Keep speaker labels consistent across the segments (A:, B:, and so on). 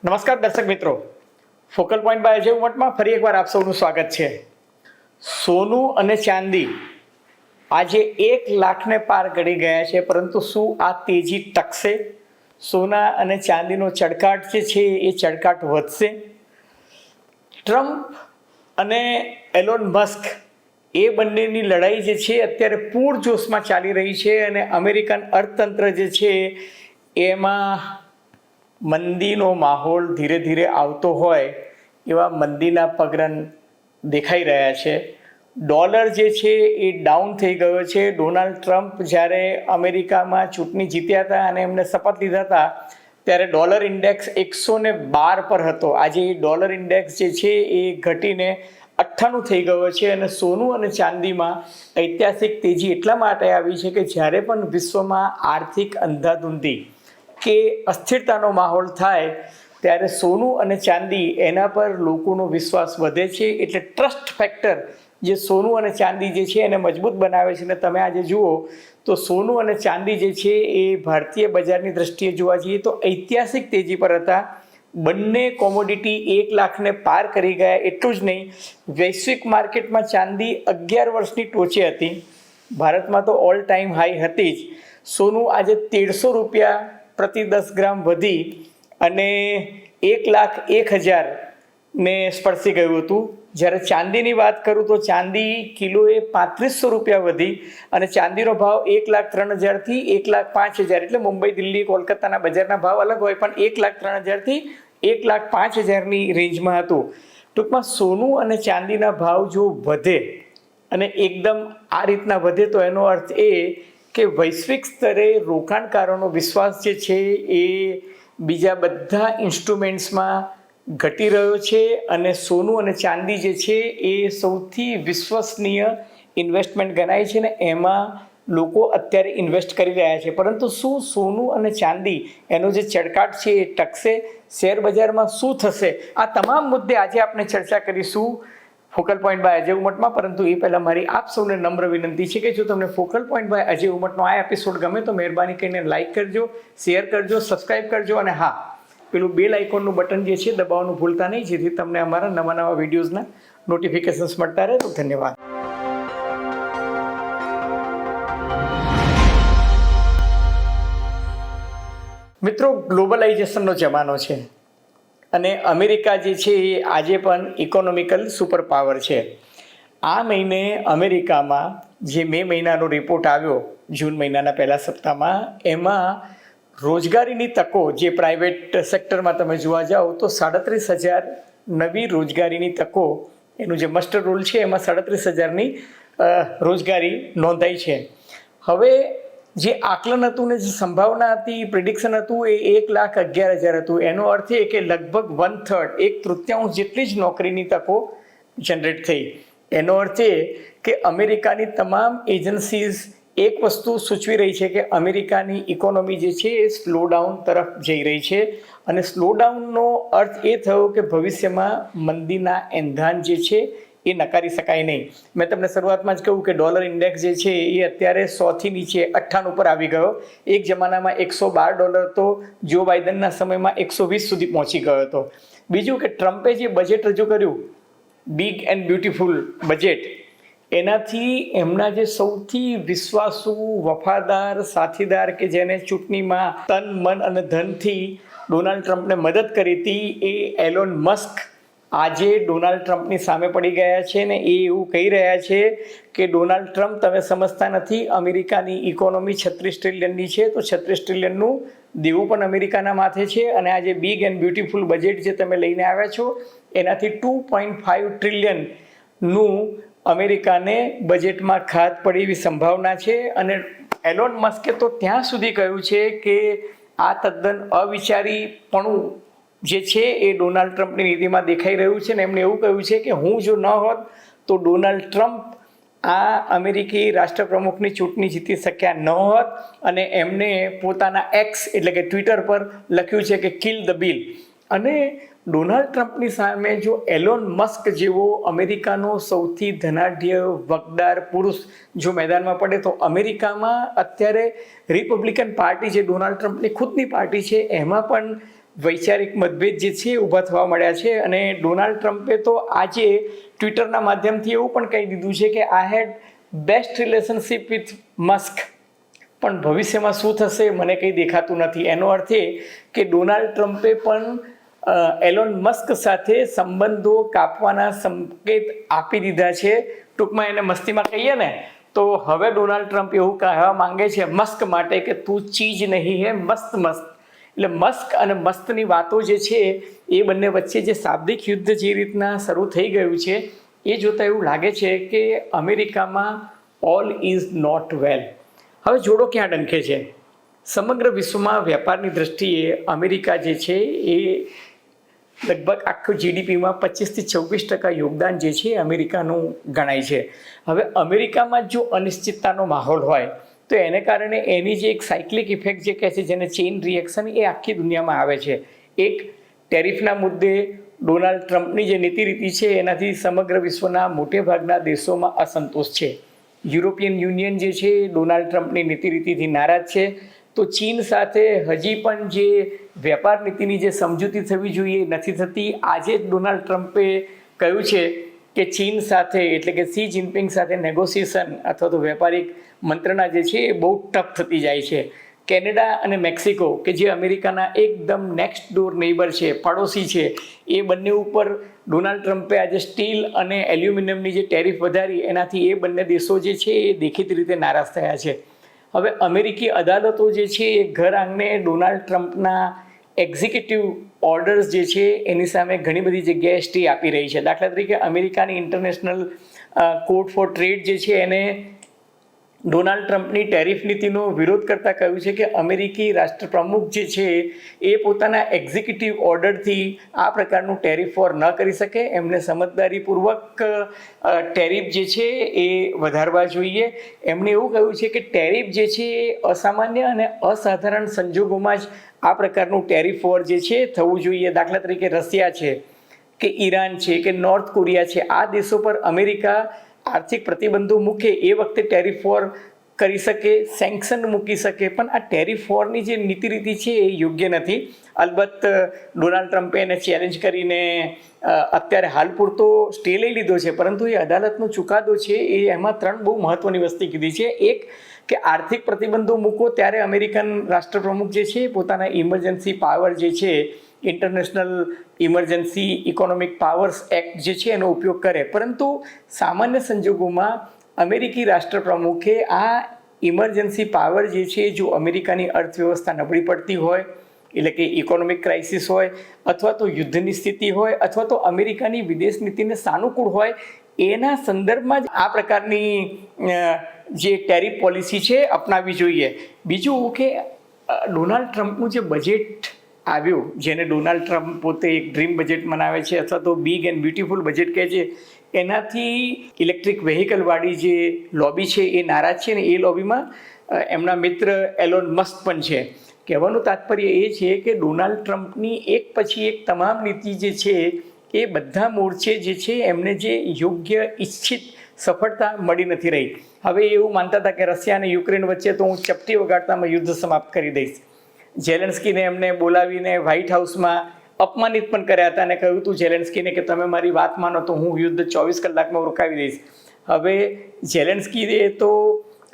A: નમસ્કાર દર્શક મિત્રો, ફોકલ પોઈન્ટ બાય અજય ઉમટમાં ફરી એકવાર આપ સૌનું સ્વાગત છે. સોનું અને ચાંદી આજે 1 લાખને પાર કરી ગયા છે, પરંતુ શું આ તેજી ટકશે? સોના અને ચાંદીનો ચળકાટ જે છે એ ચળકાટ વધશે? ટ્રમ્પ અને એલોન મસ્ક એ બંનેની લડાઈ જે છે અત્યારે પૂરજોશમાં ચાલી રહી છે અને અમેરિકન અર્થતંત્ર જે છે એમાં મંદીનો માહોલ ધીરે ધીરે આવતો હોય એવા મંદીના પગરન દેખાઈ રહ્યા છે. ડોલર જે છે એ ડાઉન થઈ ગયો છે. ડોનાલ્ડ ટ્રમ્પ જ્યારે અમેરિકામાં ચૂંટણી જીત્યા હતા અને એમને શપથ લીધા હતા ત્યારે ડોલર ઇન્ડેક્સ 112 પર હતો. આજે એ ડોલર ઇન્ડેક્સ જે છે એ ઘટીને 98 થઈ ગયો છે અને સોનું અને ચાંદીમાં ઐતિહાસિક તેજી એટલા માટે આવી છે કે જ્યારે પણ વિશ્વમાં આર્થિક અંધાધૂંધી કે અસ્થિરતાનો માહોલ થાય ત્યારે સોનું અને ચાંદી એના પર લોકોનો વિશ્વાસ વધે છે. એટલે ટ્રસ્ટ ફેક્ટર જે સોનું અને ચાંદી જે છે એને મજબૂત બનાવે છે. અને તમે આજે જુઓ તો સોનું અને ચાંદી જે છે એ ભારતીય બજારની દ્રષ્ટિએ જોવા જઈએ તો ઐતિહાસિક તેજી પર હતા. બંને કોમોડિટી 1 લાખને પાર કરી ગયા. એટલું જ નહીં, વૈશ્વિક માર્કેટમાં ચાંદી 11 વર્ષની ટોચે હતી. ભારતમાં તો ઓલ ટાઈમ હાઈ હતી જ. સોનું આજે 1300 રૂપિયા પ્રતિ 10 ગ્રામ વધી અને 1,01,000 ને સ્પર્શી ગયું હતું. જ્યારે ચાંદીની વાત કરું તો ચાંદી કિલોએ 3500 રૂપિયા વધી અને ચાંદીનો ભાવ 1,03,000 થી 1,05,000, એટલે મુંબઈ, દિલ્હી, કોલકાતાના બજારના ભાવ અલગ હોય પણ 1,03,000 થી 1,05,000ની રેન્જમાં હતું. ટૂંકમાં સોનું અને ચાંદીના ભાવ જો વધે અને એકદમ આ રીતના વધે તો એનો અર્થ એ કે વૈશ્વિક સ્તરે રોકાણકારોનો વિશ્વાસ જે છે એ બીજા બધા ઇન્સ્ટ્રુમેન્ટ્સમાં ઘટી રહ્યો છે અને સોનું અને ચાંદી જે છે એ સૌથી વિશ્વસનીય ઇન્વેસ્ટમેન્ટ ગણાય છે ને એમાં લોકો અત્યારે ઇન્વેસ્ટ કરી રહ્યા છે. પરંતુ શું સોનું અને ચાંદી એનો જે ચળકાટ છે એ ટકશે? શેર બજારમાં શું થશે? આ તમામ મુદ્દે આજે આપણે ચર્ચા કરીશું ફોકલ પોઈન્ટ બાય અજય ઉમટમાં. પરંતુ એ પહેલાં મારી આપ સૌને નમ્ર વિનંતી છે કે જો તમને ફોકલ પોઈન્ટ બાય અજય ઉમટનો આ એપિસોડ ગમે તો મહેરબાની કરીને લાઇક કરજો, શેર કરજો, સબસ્ક્રાઈબ કરજો અને હા, પેલું બેલ આઇકોનનું બટન જે છે દબાવવાનું ભૂલતા નહીં, જેથી તમને અમારા નવા વિડીયોઝના નોટિફિકેશન્સ મળતા રહે. તો ધન્યવાદ. મિત્રો, ગ્લોબલાઇઝેશનનો જમાનો છે અને અમેરિકા જે છે એ આજે પણ ઇકોનોમિકલ સુપર પાવર છે. આ મહિને અમેરિકામાં જે મે મહિનાનો રિપોર્ટ આવ્યો જૂન મહિનાના પહેલા સપ્તાહમાં, એમાં રોજગારીની તકો જે પ્રાઇવેટ સેક્ટરમાં તમે જોવા જાઓ તો 37,000 નવી રોજગારીની તકો, એનું જે મસ્ટર રોલ છે એમાં 37,000ની રોજગારી નોંધાઈ છે. હવે જે આકલન હતું ને જે સંભાવના હતી, પ્રિડિક્શન હતું, એ 1,11,000 હતું. એનો અર્થ એ કે લગભગ 1/3, 1/3 જેટલી જ નોકરીની તકો જનરેટ થઈ. એનો અર્થ એ કે અમેરિકાની તમામ એજન્સીઝ એક વસ્તુ સૂચવી રહી છે કે અમેરિકાની ઇકોનોમી જે છે એ સ્લો ડાઉન તરફ જઈ રહી છે. અને સ્લો ડાઉનનો અર્થ એ થયો કે ભવિષ્યમાં મંદીના એંધાણ જે છે એ નકારી શકાય નહીં. મેં તમને શરૂઆતમાં જ કહ્યું કે ડોલર ઇન્ડેક્સ જે છે એ અત્યારે 100થી નીચે 98 ઉપર આવી ગયો. એક જમાનામાં $112 તો જો બાઇડનના સમયમાં 120 સુધી પહોંચી ગયો હતો. બીજું કે ટ્રમ્પે જે બજેટ રજૂ કર્યું, બિગ એન્ડ બ્યુટીફુલ બજેટ, એનાથી એમના જે સૌથી વિશ્વાસુ, વફાદાર સાથીદાર કે જેને ચૂંટણીમાં તન, મન અને ધનથી ડોનાલ્ડ ટ્રમ્પને મદદ કરી હતી, એ એલોન મસ્ક આજે ડોનાલ્ડ ટ્રમ્પની સામે પડી ગયા છે ને એ એવું કહી રહ્યા છે કે ડોનાલ્ડ ટ્રમ્પ, તમે સમજતા નથી, અમેરિકાની ઇકોનોમી 36 ટ્રિલિયનની છે, તો 36 ટ્રિલિયનનું દેવું પણ અમેરિકાના માથે છે. અને આજે બિગ એન્ડ બ્યુટીફુલ બજેટ જે તમે લઈને આવ્યા છો એનાથી 2.5 ટ્રિલિયનનું અમેરિકાને બજેટમાં ખાત પડે એવી સંભાવના છે. અને એલોન મસ્કે તો ત્યાં સુધી કહ્યું છે કે આ તદ્દન અવિચારીપણું જે છે એ ડોનાલ્ડ ટ્રમ્પની નીતિમાં દેખાઈ રહ્યું છે. ને એમણે એવું કહ્યું છે કે હું જો ન હોત તો ડોનાલ્ડ ટ્રમ્પ આ અમેરિકી રાષ્ટ્રપ્રમુખની ચૂંટણી જીતી શક્યા ન હોત. અને એમને પોતાના એક્સ એટલે કે ટ્વિટર પર લખ્યું છે કે કિલ ધ બિલ. અને ડોનાલ્ડ ટ્રમ્પની સામે જો એલોન મસ્ક જેવો અમેરિકાનો સૌથી ધનાઢ્ય વગદાર પુરુષ જો મેદાનમાં પડે તો અમેરિકામાં અત્યારે રિપબ્લિકન પાર્ટી જે ડોનાલ્ડ ટ્રમ્પની ખુદની પાર્ટી છે એમાં પણ વૈચારિક મતભેદ જે છે ઊભા થવા મળ્યા છે અને ડોનાલ્ડ ટ્રમ્પે તો આજે ટ્વિટરના માધ્યમથી એવું પણ કહી દીધું છે કે આઈ હેડ બેસ્ટ રિલેશનશિપ વિથ મસ્ક, પણ ભવિષ્યમાં શું થશે મને કંઈ દેખાતું નથી. એનો અર્થ એ કે ડોનાલ્ડ ટ્રમ્પે પણ એલોન મસ્ક સાથે સંબંધો કાપવાના સંકેત આપી દીધા છે. ટૂંકમાં એને મસ્તીમાં કહીએ ને તો હવે ડોનાલ્ડ ટ્રમ્પ એવું કહેવા માંગે છે મસ્ક માટે કે તું ચીજ નહીં હે મસ્ત મસ્ત. એટલે મસ્ક અને મસ્તની વાતો જે છે એ બંને વચ્ચે જે શાબ્દિક યુદ્ધ જે રીતના શરૂ થઈ ગયું છે એ જોતાં એવું લાગે છે કે અમેરિકામાં ઓલ ઇઝ નોટ વેલ. હવે જોડો ક્યાં ડંખે છે. સમગ્ર વિશ્વમાં વેપારની દ્રષ્ટિએ અમેરિકા જે છે એ લગભગ આખું જીડીપીમાં 25-26% યોગદાન જે છે અમેરિકાનું ગણાય છે. હવે અમેરિકામાં જો અનિશ્ચિતતાનો માહોલ હોય તો એને કારણે એની જે એક સાયક્લિક ઇફેક્ટ જે કહે છે જેને ચેઇન રિએક્શન એ આખી દુનિયામાં આવે છે. એક ટેરિફના મુદ્દે ડોનાલ્ડ ટ્રમ્પની જે નીતિ રીતિ છે એનાથી સમગ્ર વિશ્વના મોટે ભાગના દેશોમાં અસંતોષ છે. યુરોપિયન યુનિયન જે છે ડોનાલ્ડ ટ્રમ્પની નીતિ રીતિથી નારાજ છે. તો ચીન સાથે હજી પણ જે વેપાર નીતિની જે સમજૂતી થવી જોઈએ નથી થતી. આજે જ ડોનાલ્ડ ટ્રમ્પે કહ્યું છે કે ચીન સાથે એટલે કે શી જિનપિંગ સાથે નેગોશિએશન અથવા તો વેપારિક મંત્રણા જે છે એ બહુ ટફ થતી જાય છે. કેનેડા અને મેક્સિકો કે જે અમેરિકાના એકદમ નેક્સ્ટ ડોર નેબર છે, પડોશી છે, એ બંને ઉપર ડોનાલ્ડ ટ્રમ્પે આજે સ્ટીલ અને એલ્યુમિનિયમની જે ટેરિફ વધારી એનાથી એ બંને દેશો જે છે એ દેખીતી રીતે નારાજ થયા છે. હવે અમેરિકી અદાલતો જે છે એ ઘર આંગણે ડોનાલ્ડ ટ્રમ્પના એક્ઝિક્યુટિવ ઓર્ડર્સ જે છે એની સામે ઘણી બધી જગ્યાએ સ્ટે આપી રહી છે. દાખલા તરીકે અમેરિકાની ઇન્ટરનેશનલ કોર્ટ ફોર ટ્રેડ જે છે એને ડોનાલ્ડ ટ્રમ્પની ટેરિફ નીતિનો વિરોધ કરતાં કહ્યું છે કે અમેરિકી રાષ્ટ્રપ્રમુખ જે છે એ પોતાના એક્ઝિક્યુટિવ ઓર્ડરથી આ પ્રકારનું ટેરિફ વોર ન કરી શકે. એમને સમજદારીપૂર્વક ટેરિફ જે છે એ વધારવા જોઈએ. એમણે એવું કહ્યું છે કે ટેરિફ જે છે એ અસામાન્ય અને અસાધારણ સંજોગોમાં જ આ પ્રકારનું ટેરિફ વોર જે છે થવું જોઈએ. દાખલા તરીકે રશિયા છે કે ઈરાન છે કે નોર્થ કોરિયા છે, આ દેશો પર અમેરિકા આર્થિક પ્રતિબંધો મૂકે એ વખતે ટેરિફ વોર કરી શકે, સેન્કશન મૂકી શકે. પણ આ ટેરિફ વોરની જે નીતિ રીતિ છે એ યોગ્ય નથી. અલબત્ત ડોનાલ્ડ ટ્રમ્પે એને ચેલેન્જ કરીને અત્યારે હાલ પૂરતો સ્ટે લઈ લીધો છે, પરંતુ એ અદાલતનો ચુકાદો છે એ એમાં 3 બહુ મહત્ત્વની વસ્તુ કીધી છે. એક કે આર્થિક પ્રતિબંધો મૂકો ત્યારે અમેરિકન રાષ્ટ્રપ્રમુખ જે છે પોતાના ઇમરજન્સી પાવર જે છે international emergency economic powers act જે છે એનો ઉપયોગ કરે. પરંતુ સામાન્ય સંજોગોમાં અમેરિકી રાષ્ટ્રપ્રમુખે આ ઇમરજન્સી પાવર જે છે જો અમેરિકાની અર્થવ્યવસ્થા નબળી પડતી હોય એટલે કે ઇકોનોમિક ક્રાઇસિસ હોય અથવા તો યુદ્ધની સ્થિતિ હોય અથવા તો અમેરિકાની વિદેશ નીતિને સાનુકૂળ હોય એના સંદર્ભમાં જ આ પ્રકારની જે ટેરિફ પોલિસી છે અપનાવવી જોઈએ. બીજું કે ડોનાલ્ડ ટ્રમ્પનું જે બજેટ આવ્યું જેને ડોનાલ્ડ ટ્રમ્પ પોતે એક ડ્રીમ બજેટ મનાવે છે અથવા તો બિગ એન્ડ બ્યુટીફુલ બજેટ કહે છે, એનાથી ઇલેક્ટ્રિક વેહિકલવાળી જે લોબી છે એ નારાજ છે ને એ લોબીમાં એમના મિત્ર એલોન મસ્ક પણ છે. કહેવાનું તાત્પર્ય એ છે કે ડોનાલ્ડ ટ્રમ્પની એક પછી એક તમામ નીતિ જે છે એ બધા મોરચે જે છે એમને જે યોગ્ય ઈચ્છિત સફળતા મળી નથી રહી. હવે એવું માનતા હતા કે રશિયા અને યુક્રેન વચ્ચે તો હું ચપટી વગાડતામાં યુદ્ધ સમાપ્ત કરી દઈશ. ઝેલેન્સ્કીને એમને બોલાવીને વ્હાઇટ હાઉસમાં અપમાનિત પણ કર્યા હતા અને કહ્યું હતું ઝેલેન્સ્કીને કે તમે મારી વાત માનો તો હું યુદ્ધ 24 કલાકમાં રોકાવી દઈશ. હવે ઝેલેન્સ્કીએ તો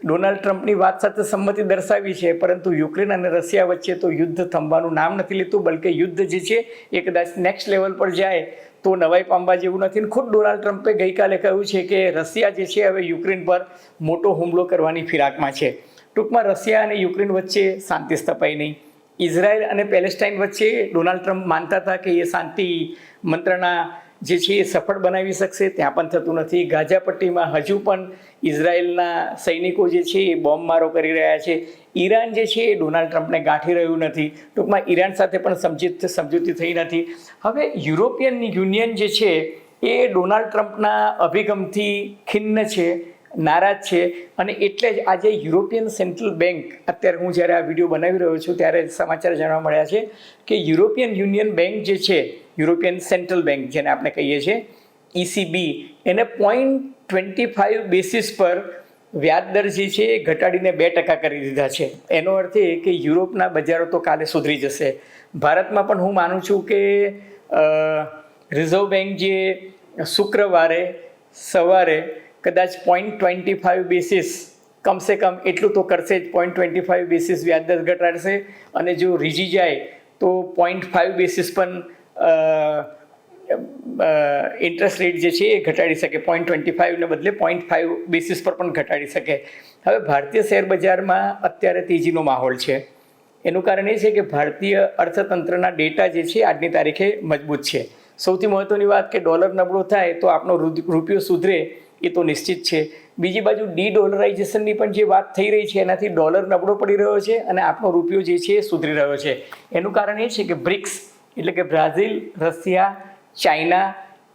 A: ડોનાલ્ડ ટ્રમ્પની વાત સાથે સંમતિ દર્શાવી છે, પરંતુ યુક્રેન અને રશિયા વચ્ચે તો યુદ્ધ થંભાનું નામ નથી લેતું, બલકે યુદ્ધ જે છે એ કદાચ નેક્સ્ટ લેવલ પર જાય તો નવાઈ પામવા જેવું નથી. ખુદ ડોનાલ્ડ ટ્રમ્પે ગઈકાલે કહ્યું છે કે રશિયા જે છે હવે યુક્રેન પર મોટો હુમલો કરવાની ફિરાકમાં છે. ટૂંકમાં રશિયા અને યુક્રેન વચ્ચે શાંતિ સ્થપાઈ નહીં. ઇઝરાયલ અને પેલેસ્ટાઇન વચ્ચે ડોનાલ્ડ ટ્રમ્પ માનતા હતા કે એ શાંતિ મંત્રણા જે છે એ સફળ બનાવી શકશે, ત્યાં પણ થતું નથી. ગાઝા પટ્ટીમાં હજુ પણ ઇઝરાયલના સૈનિકો જે છે એ બોમ્બમારો કરી રહ્યા છે. ઈરાન જે છે એ ડોનાલ્ડ ટ્રમ્પને ગાંઠી રહ્યું નથી. ટૂંકમાં ઈરાન સાથે પણ સમજૂતી થઈ નથી. હવે યુરોપિયન યુનિયન જે છે એ ડોનાલ્ડ ટ્રમ્પના અભિગમથી ખિન્ન છે, નારાજ છે અને એટલે જ આજે યુરોપિયન સેન્ટ્રલ બેંક, અત્યારે હું જ્યારે આ વિડીયો બનાવી રહ્યો છું ત્યારે સમાચાર જાણવા મળ્યા છે કે યુરોપિયન યુનિયન બેંક જે છે, યુરોપિયન સેન્ટ્રલ બેંક જેને આપણે કહીએ છીએ ECB, એને 0.25 બેસિસ પર વ્યાજ દર જે છે એ ઘટાડીને 2% કરી દીધા છે. એનો અર્થ એ કે યુરોપના બજારો તો કાલે સુધરી જશે. ભારતમાં પણ હું માનું છું કે રિઝર્વ બેંક જે શુક્રવારે સવારે કદાચ 0.25 બેસિસ કમસે કમ એટલું તો કરશે જ, 0.25 બેસિસ વ્યાજ દર ઘટાડશે. અને જો રીઝી જાય તો 0.5 બેસિસ પણ ઇન્ટરેસ્ટ રેટ જે છે એ ઘટાડી શકે, 0.25ને બદલે 0.5 બેસિસ પર પણ ઘટાડી શકે. હવે ભારતીય શેર બજારમાં અત્યારે તેજીનો માહોલ છે. એનું કારણ એ છે કે ભારતીય અર્થતંત્રના ડેટા જે છે આજની તારીખે મજબૂત છે. સૌથી મહત્ત્વની વાત કે ડોલર નબળો થાય તો આપણો રૂપિયો સુધરે એ તો નિશ્ચિત છે. બીજી બાજુ ડી-ડોલરાઇઝેશનની પણ જે વાત થઈ રહી છે એનાથી ડોલર નબળો પડી રહ્યો છે અને આપણો રૂપિયો જે છે એ સુધરી રહ્યો છે. એનું કારણ એ છે કે બ્રિક્સ એટલે કે બ્રાઝિલ, રશિયા, ચાઇના,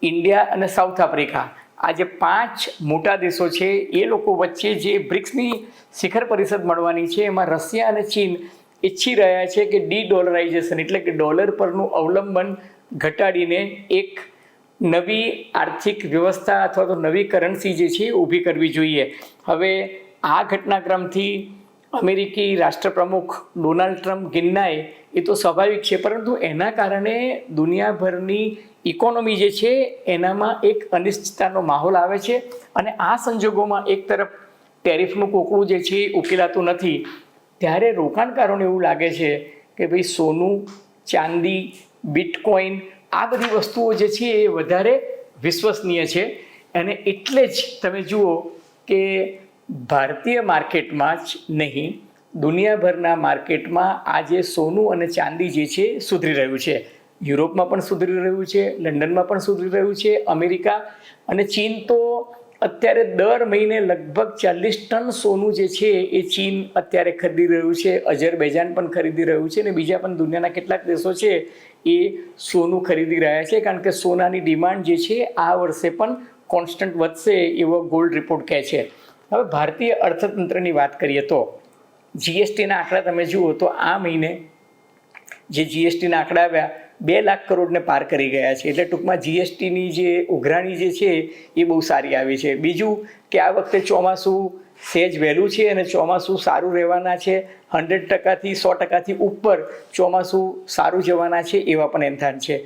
A: ઇન્ડિયા અને સાઉથ આફ્રિકા, આ જે 5 મોટા દેશો છે એ લોકો વચ્ચે જે બ્રિક્સની શિખર પરિષદ મળવાની છે એમાં રશિયા અને ચીન ઈચ્છી રહ્યા છે કે ડી-ડોલરાઇઝેશન એટલે કે ડોલર પરનું અવલંબન ઘટાડીને એક નવી આર્થિક વ્યવસ્થા અથવા તો નવી કરન્સી જે છે ઊભી કરવી જોઈએ. હવે આ ઘટનાક્રમથી અમેરિકી રાષ્ટ્રપ્રમુખ ડોનાલ્ડ ટ્રમ્પ ગિન્નાય એ તો સ્વાભાવિક છે, પરંતુ એના કારણે દુનિયાભરની ઇકોનોમી જે છે એનામાં એક અનિશ્ચિતતાનો માહોલ આવે છે. અને આ સંજોગોમાં એક તરફ ટેરિફનું કોકડું જે છે એ ઉકેલાતું નથી, ત્યારે રોકાણકારોને એવું લાગે છે કે ભાઈ સોનું, ચાંદી, બિટકોઇન આ બધી વસ્તુઓ જે છે એ વધારે વિશ્વસનીય છે. અને એટલે જ તમે જુઓ કે ભારતીય માર્કેટમાં જ નહીં, દુનિયાભરના માર્કેટમાં આજે સોનું અને ચાંદી જે છે સુધરી રહ્યું છે. યુરોપમાં પણ સુધરી રહ્યું છે, લંડનમાં પણ સુધરી રહ્યું છે. અમેરિકા અને ચીન તો અત્યારે દર મહિને લગભગ 40 ટન સોનું જે છે એ ચીન અત્યારે ખરીદી રહ્યું છે. અઝરબૈજાન પણ ખરીદી રહ્યું છે અને બીજા પણ દુનિયાના કેટલાક દેશો છે એ સોનું ખરીદી રહ્યા છે, કારણ કે સોનાની ડિમાન્ડ જે છે આ વર્ષે પણ કોન્સ્ટન્ટ વધશે એવો ગોલ્ડ રિપોર્ટ કહે છે. હવે ભારતીય અર્થતંત્રની વાત કરીએ તો જીએસટીના આંકડા તમે જુઓ તો આ મહિને જે જીએસટીના આંકડા આવ્યા 2 લાખ કરોડને પાર કરી ગયા છે. એટલે ટૂંકમાં જીએસટીની જે ઉઘરાણી જે છે એ બહુ સારી આવી છે. બીજું કે આ વખતે ચોમાસું સહેજ વહેલું છે અને ચોમાસું સારું રહેવાના છે. 100%થી 100%થી ઉપર ચોમાસું સારું જવાના છે એવા પણ એંધાણ છે.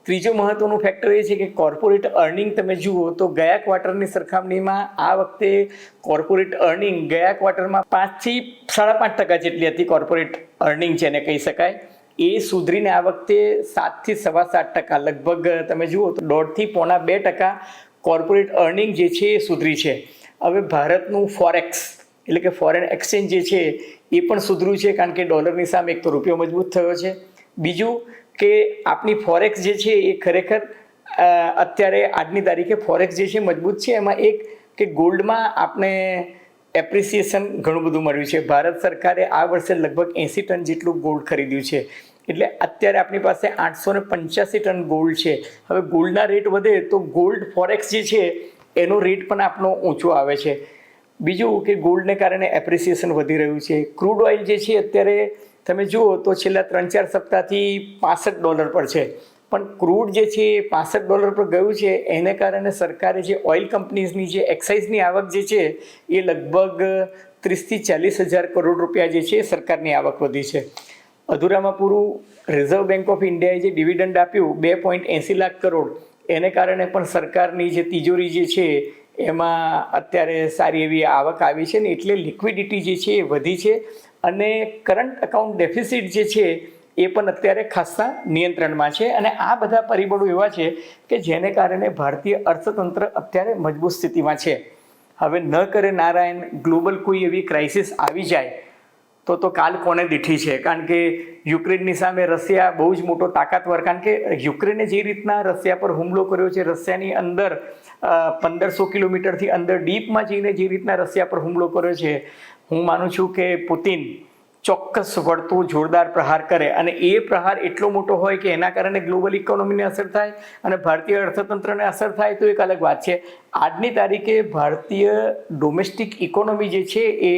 A: ત્રીજો મહત્વનું ફેક્ટર એ છે કે કોર્પોરેટ અર્નિંગ તમે જુઓ તો ગયા ક્વાર્ટરની સરખામણીમાં આ વખતે કોર્પોરેટ અર્નિંગ ગયા ક્વાર્ટરમાં 5થી 5.5% જેટલી હતી. કોર્પોરેટ અર્નિંગ જેને કહી શકાય એ સુધરીને આ વખતે 7થી 7.25%, લગભગ તમે જુઓ તો 1.5થી 1.25% કોર્પોરેટ અર્નિંગ જે છે એ સુધરી છે. હવે ભારતનું ફોરેક્સ એટલે કે ફોરેન એક્સચેન્જ જે છે એ પણ સુધર્યું છે, કારણ કે ડોલરની સામે એક તો રૂપિયો મજબૂત થયો છે. બીજું કે આપણી ફોરેક્સ જે છે એ ખરેખર અત્યારે આજની તારીખે ફોરેક્સ જે છે મજબૂત છે. એમાં એક કે ગોલ્ડમાં આપણે એપ્રિસિએશન ઘણું બધું મળ્યું છે. ભારત સરકારે આ વર્ષે લગભગ 80 ટન જેટલું ગોલ્ડ ખરીદ્યું છે. એટલે અત્યારે આપણી પાસે 885 ટન ગોલ્ડ છે. હવે ગોલ્ડના રેટ વધે તો ગોલ્ડ ફોરેક્સ જે છે એનો રેટ પણ આપણો ઊંચો આવે છે. બીજું કે ગોલ્ડને કારણે એપ્રિસિએશન વધી રહ્યું છે. ક્રૂડ ઓઇલ જે છે અત્યારે તમે જુઓ તો છેલ્લા 3-4 સપ્તાહથી $65 પર છે, પણ ક્રૂડ જે છે એ $65 પર ગયું છે. એને કારણે સરકારે જે ઓઇલ કંપનીઝની જે એક્સાઇઝની આવક જે છે એ લગભગ 30થી 40 હજાર કરોડ રૂપિયા જે છે સરકારની આવક વધી છે. અધૂરામાં પૂરું રિઝર્વ બેંક ઓફ ઇન્ડિયાએ જે ડિવિડન્ડ આપ્યું 2.80 લાખ કરોડ, એને કારણે પણ સરકારની જે તિજોરી જે છે એમાં અત્યારે સારી એવી આવક આવી છે ને એટલે લિક્વિડિટી જે છે એ વધી છે. અને કરંટ અકાઉન્ટ ડેફિસિટ જે છે એ પણ અત્યારે ખાસા નિયંત્રણમાં છે. અને આ બધા પરિબળો એવા છે કે જેને કારણે ભારતીય અર્થતંત્ર અત્યારે મજબૂત સ્થિતિમાં છે. હવે ન કરે નારાયણ ગ્લોબલ કોઈ એવી ક્રાઇસિસ આવી જાય તો કાલ કોને દીઠી છે, કારણ કે યુક્રેનની સામે રશિયા બહુ જ મોટો તાકાતવર, કારણ કે યુક્રેને જે રીતના રશિયા પર હુમલો કર્યો છે, રશિયાની અંદર 1500 કિલોમીટરથી અંદર ડીપમાં જઈને જે રીતના રશિયા પર હુમલો કર્યો છે, હું માનું છું કે પુતિન ચોક્કસ વળતો જોરદાર પ્રહાર કરે. અને એ પ્રહાર એટલો મોટો હોય કે એના કારણે ગ્લોબલ ઇકોનોમીને અસર થાય અને ભારતીય અર્થતંત્રને અસર થાય તો એક અલગ વાત છે. આજની તારીખે ભારતીય ડોમેસ્ટિક ઇકોનોમી જે છે એ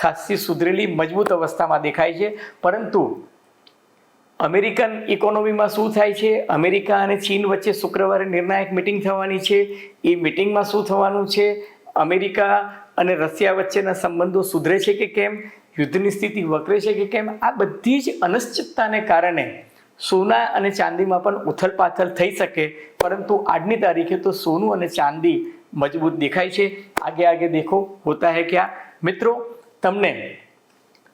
A: ખાસી સુધરેલી મજબૂત અવસ્થામાં દેખાય છે. પરંતુ અમેરિકન ઇકોનોમીમાં શું થાય છે, અમેરિકા અને ચીન વચ્ચે શુક્રવારે નિર્ણાયક મિટિંગ થવાની છે. એ મિટિંગમાં શું થવાનું છે, અમેરિકા અને રશિયા વચ્ચેના સંબંધો સુધરે છે કે કેમ, યુદ્ધની સ્થિતિ વકરે છે કે કેમ, આ બધી જ અનિશ્ચિતતાને કારણે સોના અને ચાંદીમાં પણ ઉથલપાથલ થઈ શકે, પરંતુ આજની તારીખે તો સોનું અને ચાંદી મજબૂત દેખાય છે. આગે આગે દેખો હોતા હૈ ક્યા. મિત્રો, તમને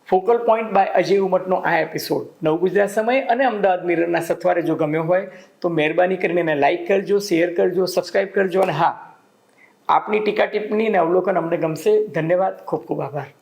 A: ફોકલ પોઈન્ટ બાય અજય ઉમટનો આ એપિસોડ નવ ગુજરાત સમય અને અમદાવાદ મિરરના સથવારે જો ગમ્યો હોય તો મહેરબાની કરીને એને લાઇક કરજો, શેર કરજો, સબસ્ક્રાઈબ કરજો, અને હા, આપની ટીકા ટિપ્પણી અને અવલોકન અમને ગમશે. ધન્યવાદ, ખૂબ ખૂબ આભાર.